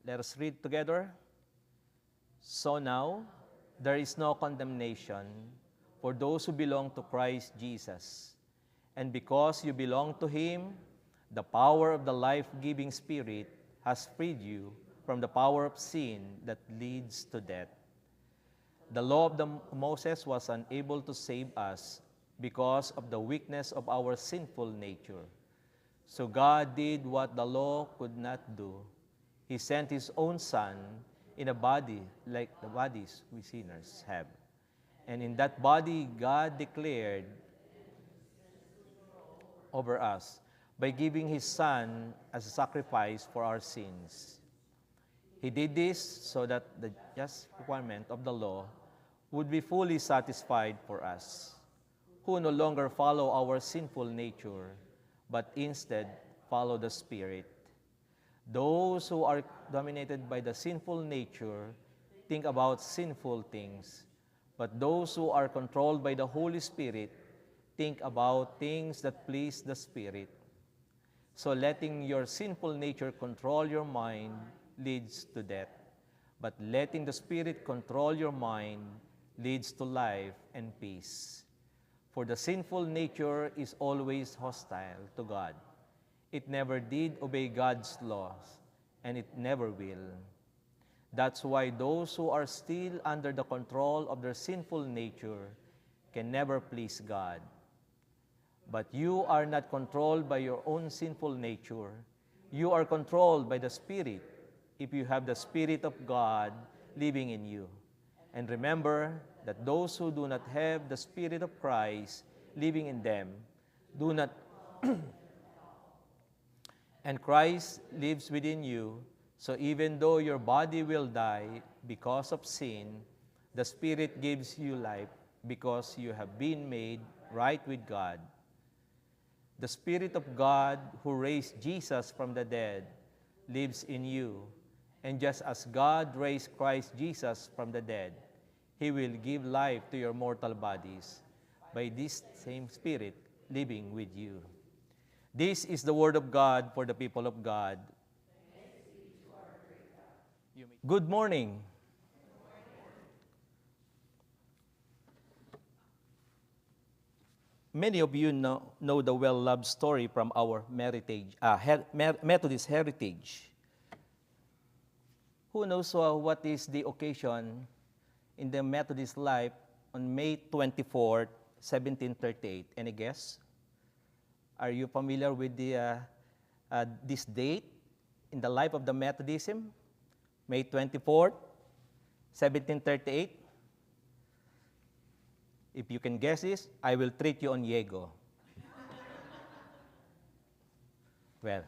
Let us read together. So now, there is no condemnation for those who belong to Christ Jesus. And because you belong to Him, the power of the life-giving Spirit has freed you from the power of sin that leads to death. The law of Moses was unable to save us because of the weakness of our sinful nature. So God did what the law could not do. He sent His own Son in a body like the bodies we sinners have. And in that body, God declared over us by giving His Son as a sacrifice for our sins. He did this so that the just requirement of the law would be fully satisfied for us, who no longer follow our sinful nature, but instead follow the Spirit. Those who are dominated by the sinful nature think about sinful things, but those who are controlled by the Holy Spirit think about things that please the Spirit. So letting your sinful nature control your mind leads to death, but letting the Spirit control your mind leads to life and peace. For the sinful nature is always hostile to God. It never did obey God's laws, and it never will. That's why those who are still under the control of their sinful nature can never please God. But you are not controlled by your own sinful nature. You are controlled by the Spirit, if you have the Spirit of God living in you. And remember that those who do not have the Spirit of Christ living in them do not and Christ lives within you, so even though your body will die because of sin, the Spirit gives you life because you have been made right with God. The Spirit of God who raised Jesus from the dead lives in you, and just as God raised Christ Jesus from the dead, He will give life to your mortal bodies by this same Spirit living with you. This is the word of God for the people of God. Good morning. Many of you know the well-loved story from our Methodist heritage. Who knows what is the occasion in the Methodist life on May 24, 1738? Any guess? Are you familiar with this date in the life of the Methodism? May 24, 1738? If you can guess this, I will treat you on Yego. Well,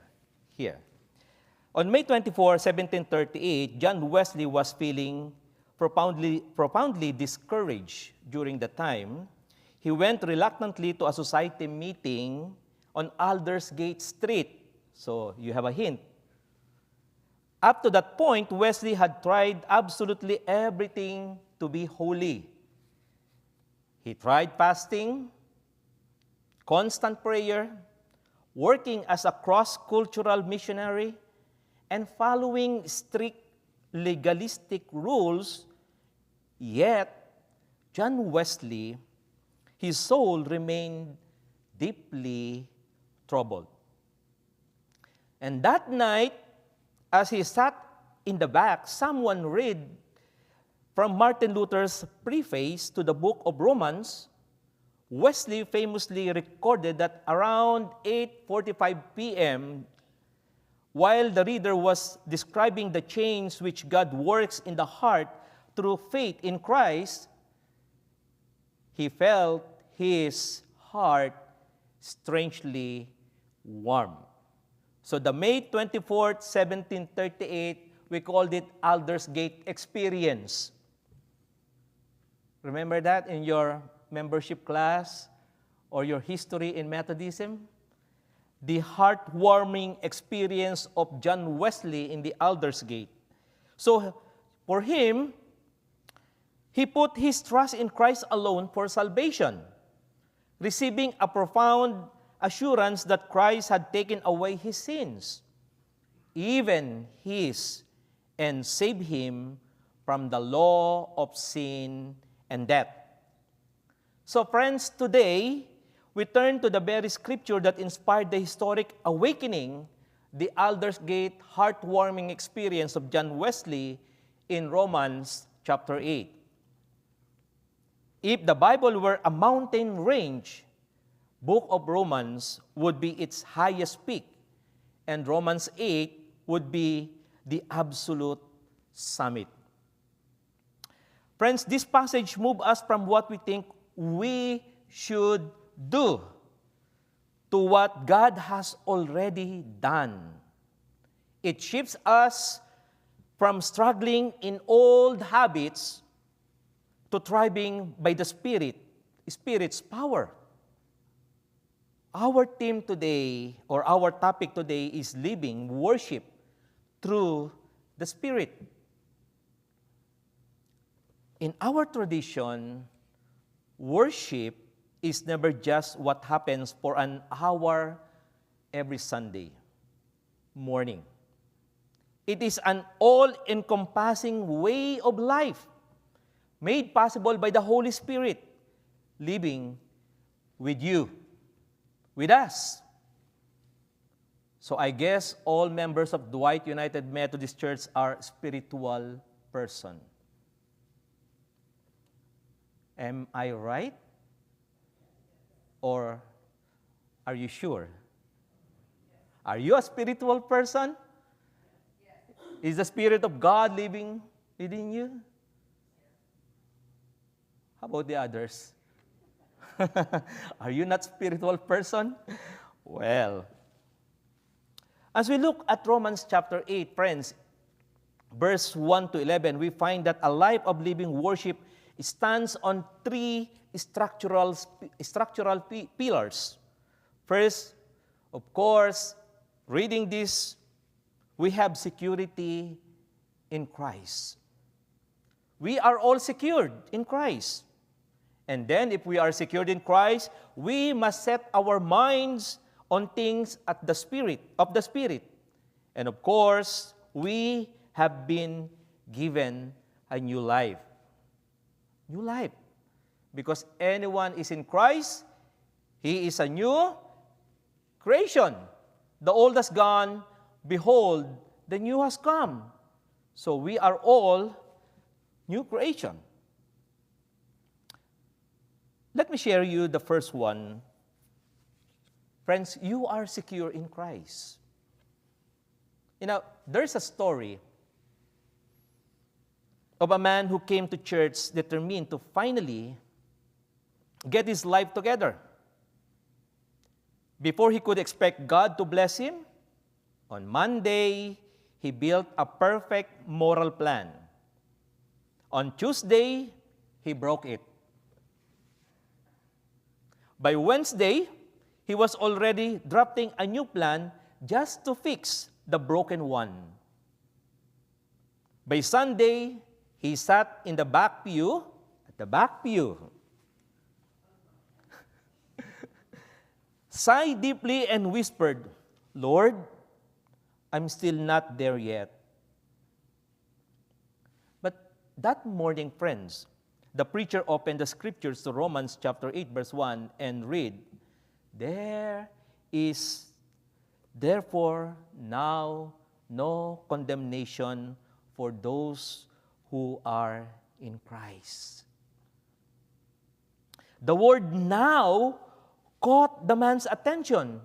here. On May 24, 1738, John Wesley was feeling profoundly discouraged during the time. He went reluctantly to a society meeting on Aldersgate Street. So you have a hint. Up to that point, Wesley had tried absolutely everything to be holy. He tried fasting, constant prayer, working as a cross-cultural missionary, and following strict legalistic rules. Yet, John Wesley, his soul remained deeply troubled. And that night, as he sat in the back, someone read from Martin Luther's preface to the book of Romans. Wesley famously recorded that around 8:45 p.m., while the reader was describing the change which God works in the heart through faith in Christ, he felt his heart strangely warm. So the May 24th, 1738, we called it Aldersgate experience. Remember that in your membership class or your history in Methodism? The heartwarming experience of John Wesley in the Aldersgate. So for him, he put his trust in Christ alone for salvation, receiving a profound assurance that Christ had taken away his sins, even his and save him from the law of sin and death. So friends, today, we turn to the very scripture that inspired the historic awakening, the Aldersgate heartwarming experience of John Wesley in Romans chapter 8. If the Bible were a mountain range, book of Romans would be its highest peak, and Romans 8 would be the absolute summit. Friends, this passage moves us from what we think we should do to what God has already done. It shifts us from struggling in old habits to thriving by the Spirit's power. Our theme today, or our topic today, is living worship through the Spirit. In our tradition, worship is never just what happens for an hour every Sunday morning. It is an all-encompassing way of life made possible by the Holy Spirit living with you, with us. So I guess all members of Dwight United Methodist Church are spiritual person. Am I right? Or are you sure? Are you a spiritual person? Is the Spirit of God living within you? How about the others? Are you not a spiritual person? Well, as we look at Romans chapter 8, friends, verse 1 to 11, we find that a life of living worship stands on three structural pillars. First, of course, reading this, we have security in Christ. We are all secured in Christ. And then if we are secured in Christ, we must set our minds on things of the Spirit. And of course, we have been given a new life. New life. Because anyone is in Christ, he is a new creation. The old has gone, behold, the new has come. So we are all new creation. Let me share you the first one. Friends, you are secure in Christ. You know, there's a story of a man who came to church determined to finally get his life together. Before he could expect God to bless him, on Monday, he built a perfect moral plan. On Tuesday, he broke it. By Wednesday, he was already drafting a new plan just to fix the broken one. By Sunday, he sat in the back pew, sighed deeply and whispered, "Lord, I'm still not there yet." But that morning, friends, the preacher opened the scriptures to Romans chapter 8, verse 1 and read, "There is therefore now no condemnation for those who are in Christ." The word "now" caught the man's attention.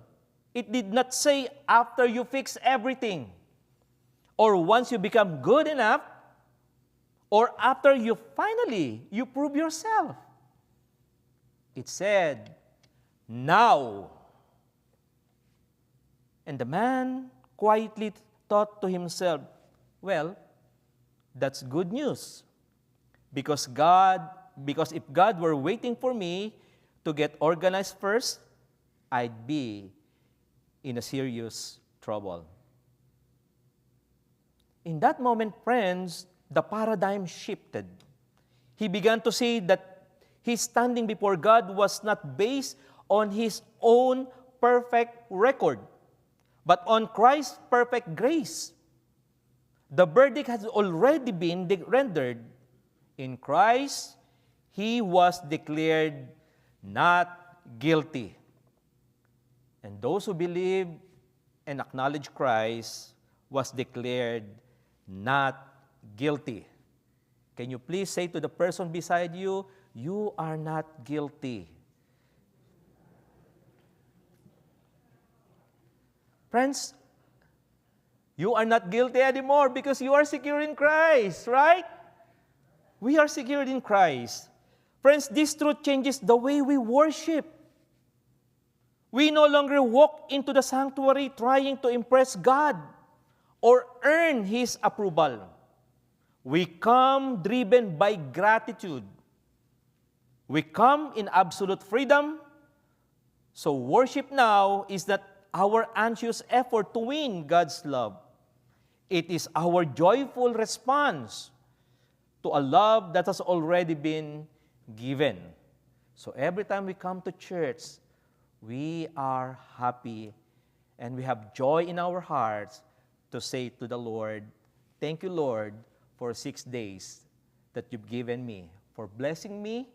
It did not say after you fix everything, or once you become good enough, or after you finally prove yourself. It said, "Now." And the man quietly thought to himself, well, that's good news. Because if God were waiting for me to get organized first, I'd be in a serious trouble. In that moment, friends, the paradigm shifted. He began to see that his standing before God was not based on his own perfect record, but on Christ's perfect grace. The verdict has already been rendered. In Christ, he was declared not guilty. And those who believe and acknowledge Christ was declared not guilty. Can you please say to the person beside you, you are not guilty? Friends, you are not guilty anymore because you are secure in Christ, right? We are secured in Christ. Friends, this truth changes the way we worship. We no longer walk into the sanctuary trying to impress God or earn His approval. We come driven by gratitude. We come in absolute freedom. So worship now is not our anxious effort to win God's love. It is our joyful response to a love that has already been given. So every time we come to church, we are happy and we have joy in our hearts to say to the Lord, thank you, Lord, for 6 days that you've given me, for blessing me,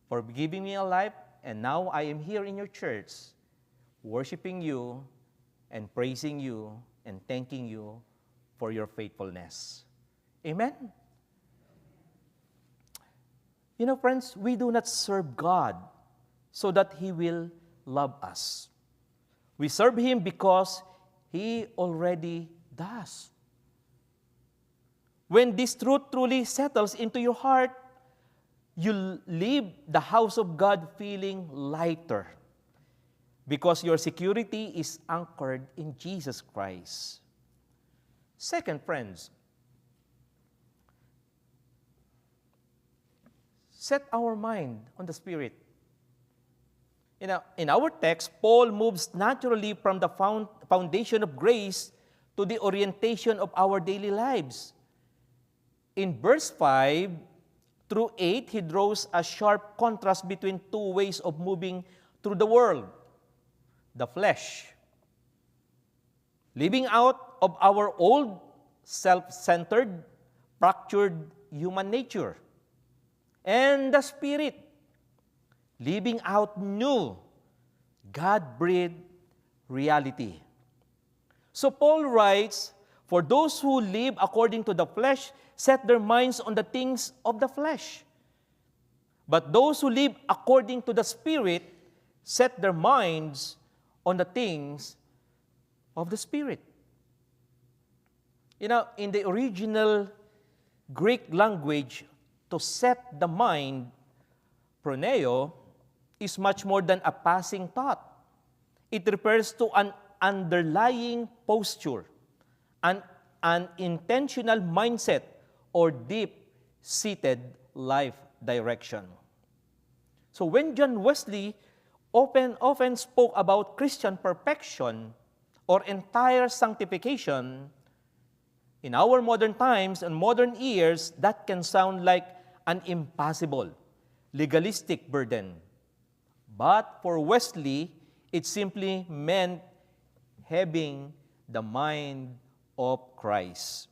for giving me a life, and now I am here in your church, worshiping you and praising you and thanking you for your faithfulness. Amen? You know, friends, we do not serve God so that He will love us. We serve Him because He already does. When this truth truly settles into your heart, you leave the house of God feeling lighter because your security is anchored in Jesus Christ. Second, friends, set our mind on the Spirit. In our text, Paul moves naturally from the foundation of grace to the orientation of our daily lives. In verse 5 through 8, he draws a sharp contrast between two ways of moving through the world. The flesh, living out of our old, self-centered, fractured human nature. And the Spirit, living out new, God-breathed reality. So Paul writes, for those who live according to the flesh set their minds on the things of the flesh. But those who live according to the Spirit set their minds on the things of the Spirit. You know, in the original Greek language, to set the mind, proneo, is much more than a passing thought. It refers to an underlying posture, an intentional mindset, or deep-seated life direction. So when John Wesley often spoke about Christian perfection or entire sanctification, in our modern times and modern ears, that can sound like an impossible, legalistic burden. But for Wesley, it simply meant having the mind of Christ.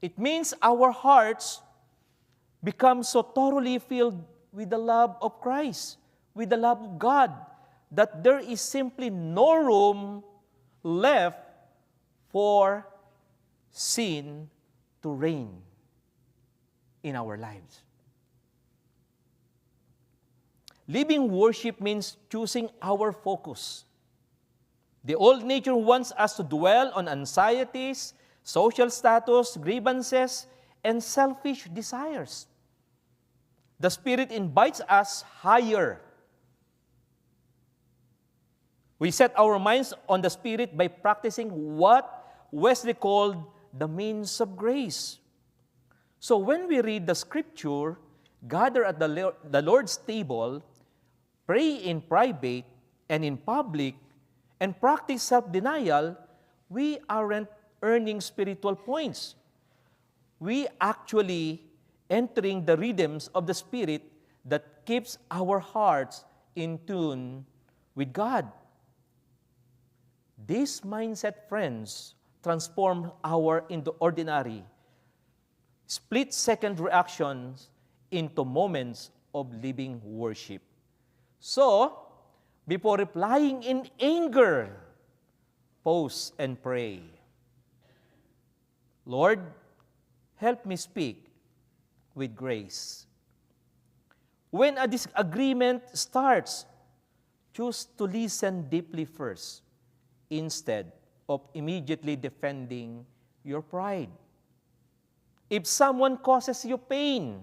It means our hearts become so thoroughly filled with the love of Christ, with the love of God, that there is simply no room left for sin to reign in our lives. Living worship means choosing our focus. The old nature wants us to dwell on anxieties, social status, grievances, and selfish desires. The Spirit invites us higher. We set our minds on the Spirit by practicing what Wesley called the means of grace. So when we read the Scripture, gather at the Lord's table, pray in private and in public, and practice self-denial, we aren't earning spiritual points. We actually entering the rhythms of the Spirit that keeps our hearts in tune with God. This mindset, friends, transform our into ordinary, split-second reactions into moments of living worship. So, before replying in anger, pause and pray. Lord, help me speak with grace. When a disagreement starts, choose to listen deeply first instead of immediately defending your pride. If someone causes you pain,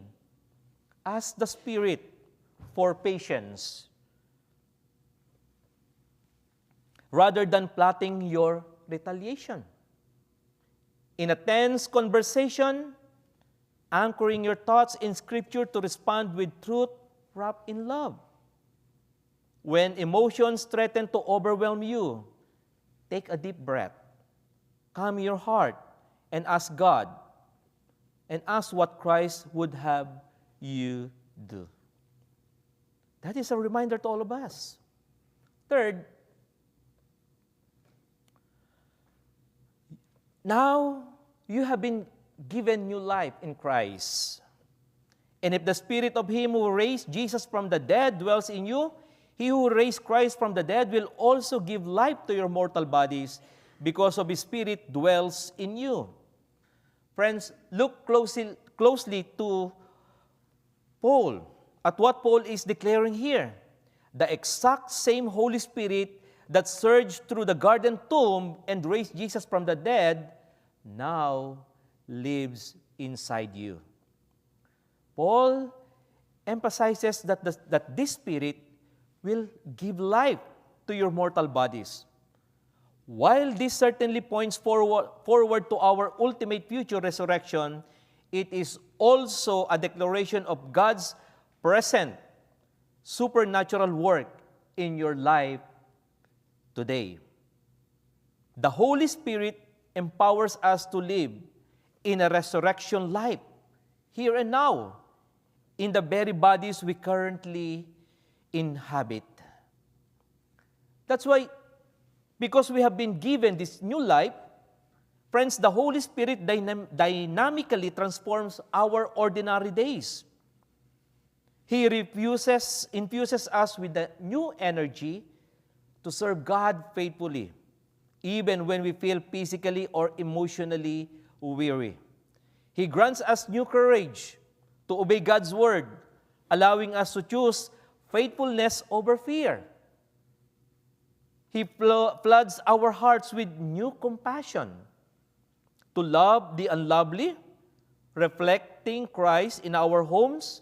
ask the Spirit for patience rather than plotting your retaliation. In a tense conversation, anchoring your thoughts in Scripture to respond with truth wrapped in love. When emotions threaten to overwhelm you, take a deep breath, calm your heart, and ask God, and ask what Christ would have you do. That is a reminder to all of us. Third, now you have been given new life in Christ. And if the Spirit of Him who raised Jesus from the dead dwells in you, He who raised Christ from the dead will also give life to your mortal bodies because of His Spirit dwells in you. Friends, look closely to Paul, at what Paul is declaring here. The exact same Holy Spirit that surged through the garden tomb and raised Jesus from the dead now lives inside you. Paul emphasizes that this Spirit will give life to your mortal bodies. While this certainly points forward to our ultimate future resurrection, it is also a declaration of God's present supernatural work in your life today. The Holy Spirit empowers us to live in a resurrection life, here and now, in the very bodies we currently inhabit. That's why, because we have been given this new life, friends, the Holy Spirit dynamically transforms our ordinary days. He infuses us with the new energy to serve God faithfully, even when we feel physically or emotionally weary. He grants us new courage to obey God's word, allowing us to choose faithfulness over fear. He floods our hearts with new compassion to love the unlovely, reflecting Christ in our homes,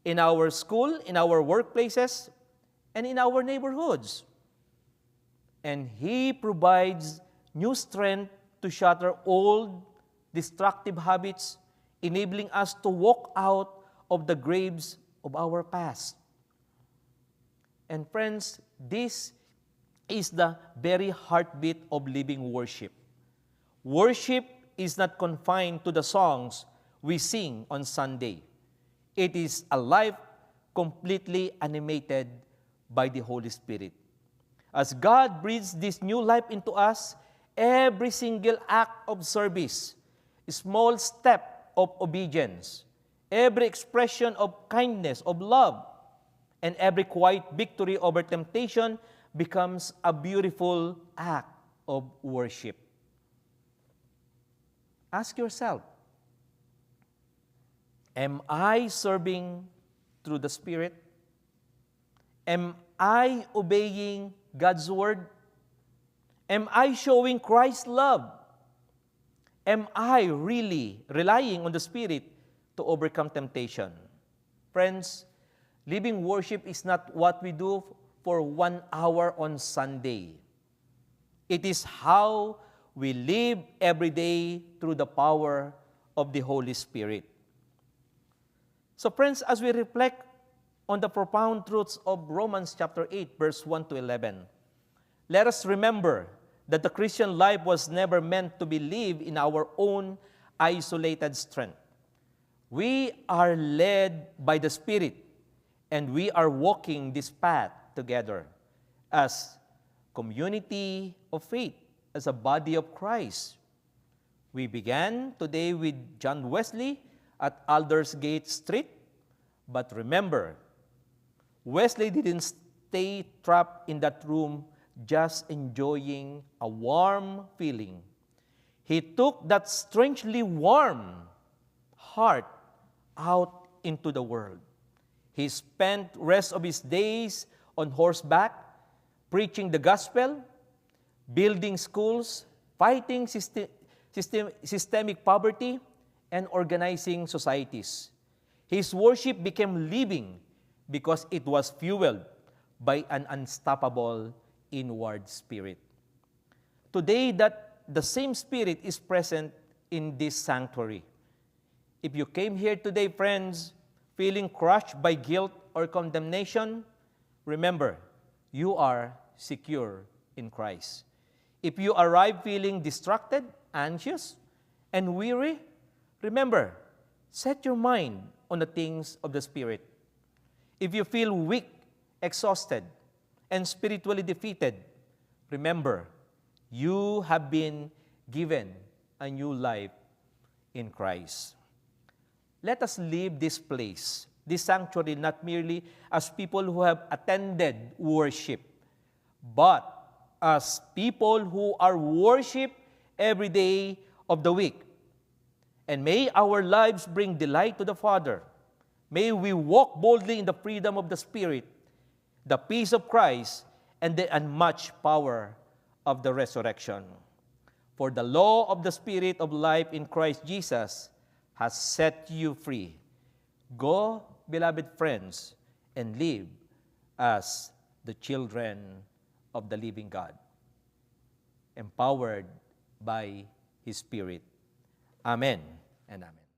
in our school, in our workplaces, and in our neighborhoods. And He provides new strength to shatter old, destructive habits, enabling us to walk out of the graves of our past. And friends, this is the very heartbeat of living worship. Worship is not confined to the songs we sing on Sunday. It is a life completely animated by the Holy Spirit. As God breathes this new life into us, every single act of service, small step of obedience, every expression of kindness, of love, and every quiet victory over temptation becomes a beautiful act of worship. Ask yourself, am I serving through the Spirit? Am I obeying God's word? Am I showing Christ's love? Am I really relying on the Spirit to overcome temptation? Friends, living worship is not what we do for 1 hour on Sunday. It is how we live every day through the power of the Holy Spirit. So friends, as we reflect on the profound truths of Romans chapter 8, verse 1 to 11, let us remember that the Christian life was never meant to be lived in our own isolated strength. We are led by the Spirit, and we are walking this path together as community of faith, as a body of Christ. We began today with John Wesley at Aldersgate Street, but remember, Wesley didn't stay trapped in that room just enjoying a warm feeling. He took that strangely warm heart out into the world. He spent rest of his days on horseback, preaching the gospel, building schools, fighting systemic poverty, and organizing societies. His worship became living because it was fueled by an unstoppable inward spirit. Today, that the same spirit is present in this sanctuary. If you came here today, friends, feeling crushed by guilt or condemnation, remember, you are secure in Christ. If you arrive feeling distracted, anxious, and weary, remember, set your mind on the things of the Spirit. If you feel weak, exhausted, and spiritually defeated, remember, you have been given a new life in Christ. Let us leave this place, this sanctuary, not merely as people who have attended worship, but as people who are worship every day of the week. And may our lives bring delight to the Father. May we walk boldly in the freedom of the Spirit, the peace of Christ, and the unmatched power of the resurrection. For the law of the Spirit of life in Christ Jesus has set you free. Go, beloved friends, and live as the children of the living God, empowered by His Spirit. Amen and amen.